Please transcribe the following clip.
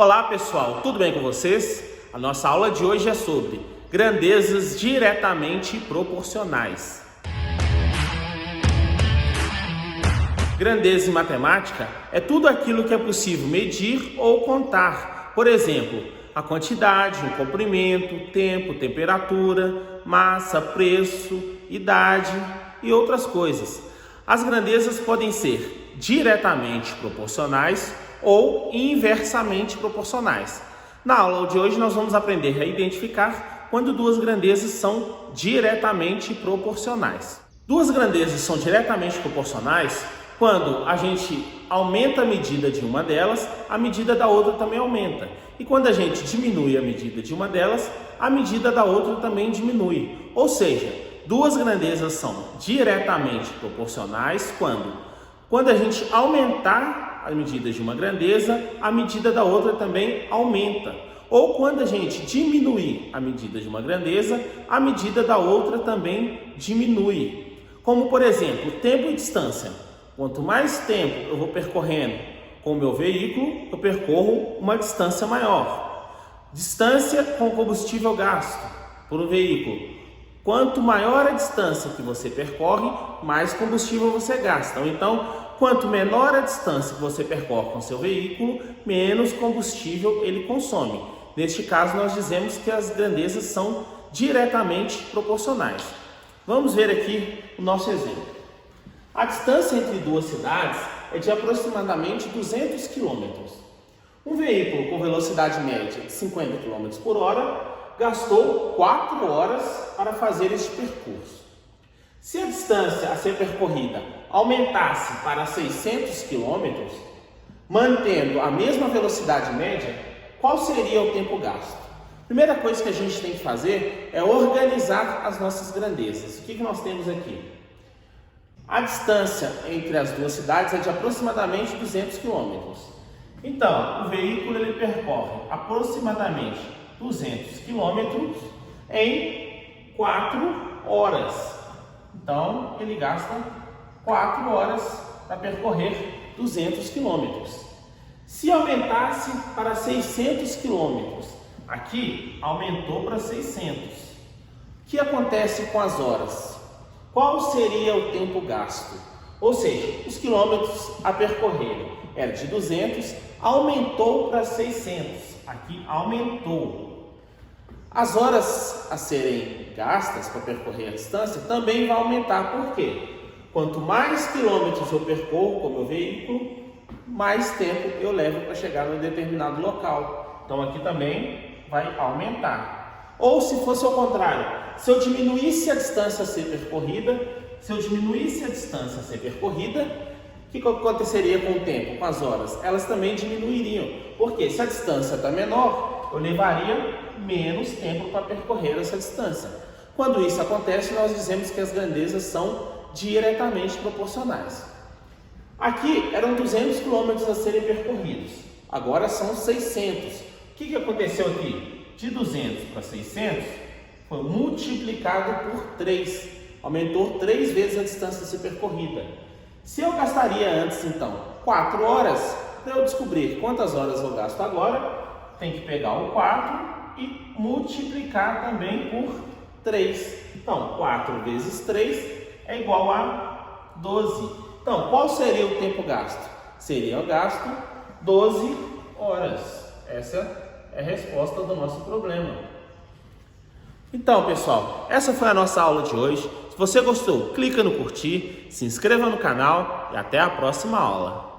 Olá pessoal, tudo bem com vocês? A nossa aula de hoje é sobre grandezas diretamente proporcionais. Grandeza em matemática é tudo aquilo que é possível medir ou contar. Por exemplo, a quantidade, o comprimento, tempo, temperatura, massa, preço, idade e outras coisas. As grandezas podem ser diretamente proporcionais ou inversamente proporcionais. Na aula de hoje nós vamos aprender a identificar quando duas grandezas são diretamente proporcionais. Duas grandezas são diretamente proporcionais quando a gente aumenta a medida de uma delas, a medida da outra também aumenta. E quando a gente diminui a medida de uma delas, a medida da outra também diminui. Ou seja, duas grandezas são diretamente proporcionais quando a gente aumentar a medida de uma grandeza, a medida da outra também aumenta. Ou quando a gente diminuir a medida de uma grandeza, a medida da outra também diminui. Como por exemplo, tempo e distância. Quanto mais tempo eu vou percorrendo com o meu veículo, eu percorro uma distância maior. Distância com combustível gasto por um veículo. Quanto maior a distância que você percorre, mais combustível você gasta. Então, quanto menor a distância que você percorre com seu veículo, menos combustível ele consome. Neste caso, nós dizemos que as grandezas são diretamente proporcionais. Vamos ver aqui o nosso exemplo. A distância entre duas cidades é de aproximadamente 200 km. Um veículo com velocidade média de 50 km por hora gastou 4 horas para fazer este percurso. Se a distância a ser percorrida aumentasse para 600 km, mantendo a mesma velocidade média, qual seria o tempo gasto? Primeira coisa que a gente tem que fazer é organizar as nossas grandezas. O que nós temos aqui? A distância entre as duas cidades é de aproximadamente 200 km. Então, o veículo ele percorre aproximadamente 200 km em 4 horas. Então, ele gasta 4 horas para percorrer 200 km. Se aumentasse para 600 km, aqui aumentou para 600. O que acontece com as horas? Qual seria o tempo gasto? Ou seja, os quilômetros a percorrer era de 200, aumentou para 600. Aqui aumentou. As horas a serem gastas para percorrer a distância também vai aumentar. Por quê? Quanto mais quilômetros eu percorro com o meu veículo, mais tempo eu levo para chegar em um determinado local. Então aqui também vai aumentar. Ou se fosse ao contrário, se eu diminuísse a distância a ser percorrida, o que aconteceria com o tempo, com as horas? Elas também diminuiriam. Porque se a distância está menor, eu levaria menos tempo para percorrer essa distância. Quando isso acontece, nós dizemos que as grandezas são diretamente proporcionais. Aqui eram 200 km a serem percorridos, agora são 600. O que aconteceu aqui? De 200 para 600 foi multiplicado por 3, aumentou 3 vezes a distância a ser percorrida. Se eu gastaria antes, então, 4 horas, para eu descobrir quantas horas eu gasto agora, tem que pegar o 4 e multiplicar também por 3. Então, 4 vezes 3 é igual a 12. Então, qual seria o tempo gasto? Seria o gasto 12 horas. Essa é a resposta do nosso problema. Então, pessoal, essa foi a nossa aula de hoje. Se você gostou, clica no curtir, se inscreva no canal e até a próxima aula.